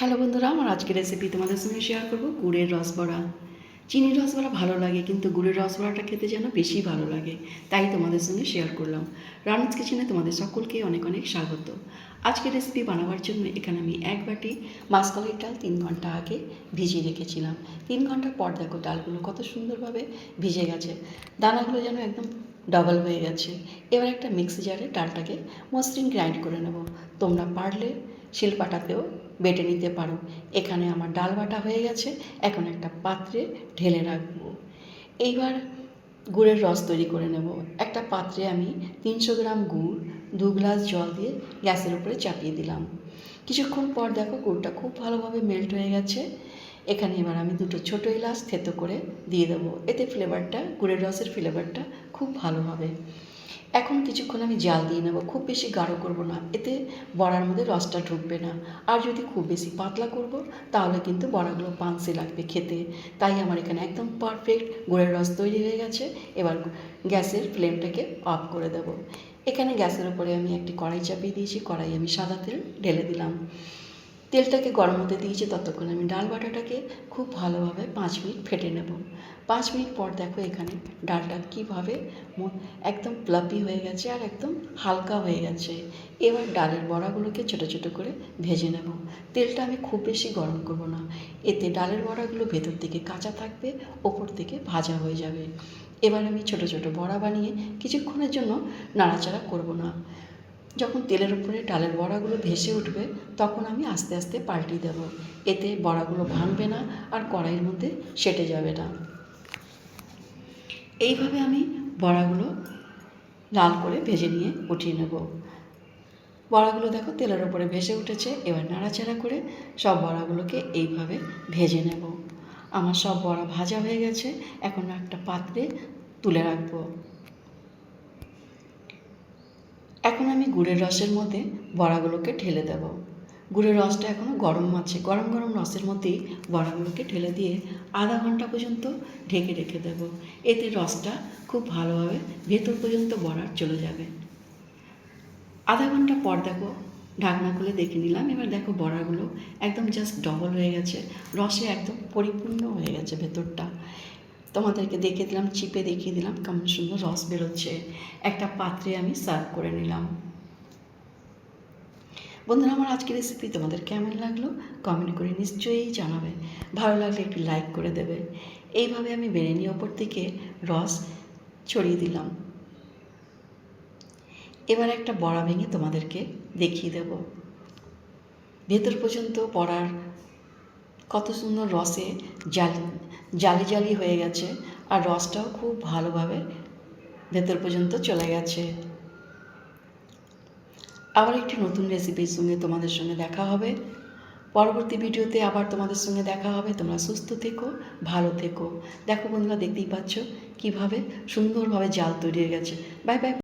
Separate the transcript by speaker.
Speaker 1: Hello বন্ধুরা, আমার আজকের রেসিপি তোমাদের সঙ্গে শেয়ার করব গুড়ের রসবড়া। চিনির রসবড়া ভালো লাগে, কিন্তু গুড়ের রসবড়াটা খেতে যেন বেশি ভালো লাগে, তাই তোমাদের সঙ্গে শেয়ার করলাম। রানুজ কিচেনে তোমাদের সকলকে অনেক অনেক স্বাগত। আজকের রেসিপি বানাবার জন্য এখানে আমি এক বাটি মাসকলাইয়ের ডাল 3 ঘন্টা আগে ভিজিয়ে রেখেছিলাম। 3 ঘন্টার পর দেখো ডালগুলো কত সুন্দরভাবে ভিজে গেছে, দানাগুলো যেন একদম ডবল হয়ে গেছে। এবার একটা মিক্সি জারে ডালটাকে মসৃণ গ্রাইন্ড করে নেব। তোমরা পারলে শিলপাটাতেও বেটে নিতে পারো। এখানে আমার ডাল বাটা হয়ে গেছে, এখন একটা পাত্রে ঢেলে রাখবো। এইবার গুড়ের রস তৈরি করে নেব। একটা পাত্রে আমি 300 গ্রাম গুড় 2 গ্লাস জল দিয়ে গ্যাসের উপরে চাপিয়ে দিলাম। কিছুক্ষণ পর দেখো গুড়টা খুব ভালোভাবে মেল্ট হয়ে গেছে। এখানে এবার আমি 2টো ছোটো এলাচ থেতো করে দিয়ে দেবো, এতে ফ্লেভারটা, গুড়ের রসের ফ্লেভারটা খুব ভালো হবে। এখন কিছুক্ষণ আমি জাল দিয়ে নেব, খুব বেশি গাঢ় করব না, এতে বড়ার মধ্যে রসটা ঢুকবে না। আর যদি খুব বেশি পাতলা করব তাহলে কিন্তু বড়াগুলো পানসে লাগবে খেতে। তাই আমার এখানে একদম পারফেক্ট গুড়ের রস তৈরি হয়ে গেছে। এবার গ্যাসের ফ্লেমটাকে অফ করে দেব। এখানে গ্যাসের উপরে আমি একটি কড়াই চাপিয়ে দিয়েছি, কড়াই আমি সাদা তেল ঢেলে দিলাম। তেলটাকে গরম হতে দিয়েছি, ততক্ষণ আমি ডাল বাটাটাকে খুব ভালোভাবে 5 মিনিট ফেটে নেব। 5 মিনিট পর দেখো এখানে ডালটা কীভাবে একদম প্লাপি হয়ে গেছে আর একদম হালকা হয়ে গেছে। এবার ডালের বড়াগুলোকে ছোটো ছোটো করে ভেজে নেব। তেলটা আমি খুব বেশি গরম করব না, এতে ডালের বড়াগুলো ভেতর থেকে কাঁচা থাকবে, ওপর থেকে ভাজা হয়ে যাবে। এবার আমি ছোটো ছোটো বড়া বানিয়ে কিছুক্ষণের জন্য নাড়াচাড়া করব না। যখন তেলের উপরে ডালের বড়াগুলো ভেসে উঠবে তখন আমি আস্তে আস্তে পাল্টে দেব, এতে বড়াগুলো ভাঙবে না আর কড়াইয়ের মধ্যে সেটে যাবে না। এইভাবে আমি বড়াগুলো লাল করে ভেজে নিয়ে উঠিয়ে নেব। বড়াগুলো দেখো তেলের উপরে ভেসে উঠেছে। এবার নাড়াচাড়া করে সব বড়াগুলোকে এইভাবে ভেজে নেব। আমার সব বড়া ভাজা হয়ে গেছে, এখন একটা পাত্রে তুলে রাখবো। এখন আমি গুড়ের রসের মধ্যে বড়াগুলোকে ঢেলে দেব। গুড়ের রসটা এখনও গরম আছে, গরম গরম রসের মধ্যেই বড়াগুলোকে ঢেলে দিয়ে আধা ঘন্টা পর্যন্ত ঢেকে রেখে দেব। এতে রসটা খুব ভালোভাবে ভেতর পর্যন্ত বড়ার চলে যাবে। আধা ঘন্টা পর দেখো ঢাকনা খুলে দেখে নিলাম। এবার দেখো বড়াগুলো একদম জাস্ট ডবল হয়ে গেছে, রসে একদম পরিপূর্ণ হয়ে গেছে ভেতরটা। তোমাদেরকে দেখিয়ে দিলাম, চিপে দেখিয়ে দিলাম কেমন সুন্দর রস বেরোচ্ছে। একটা পাত্রে আমি সার্ভ করে নিলাম। বন্ধুরা, আমার আজকের রেসিপি তোমাদের কেমন লাগলো কমেন্ট করে নিশ্চয়ই জানাবে। ভালো লাগলে একটু লাইক করে দেবে। এইভাবে আমি বেড়ে নিয়ে ওপর থেকে রস ছড়িয়ে দিলাম। এবার একটা বড়া ভেঙে তোমাদেরকে দেখিয়ে দেব। ভেতর পর্যন্ত বড়ার কত সুন্দর রসে জালি জালি হয়ে গেছে, আর রসটাও খুব ভালোভাবে ভেতর পর্যন্ত চলে গেছে। আবার একটি নতুন রেসিপির সঙ্গে তোমাদের সঙ্গে দেখা হবে। পরবর্তী ভিডিওতে আবার তোমাদের সঙ্গে দেখা হবে। তোমরা সুস্থ থেকো, ভালো থেকো। দেখো বন্ধুরা, দেখতেই পাচ্ছ কীভাবে সুন্দরভাবে জাল তৈরি হয়ে গেছে। Bye bye.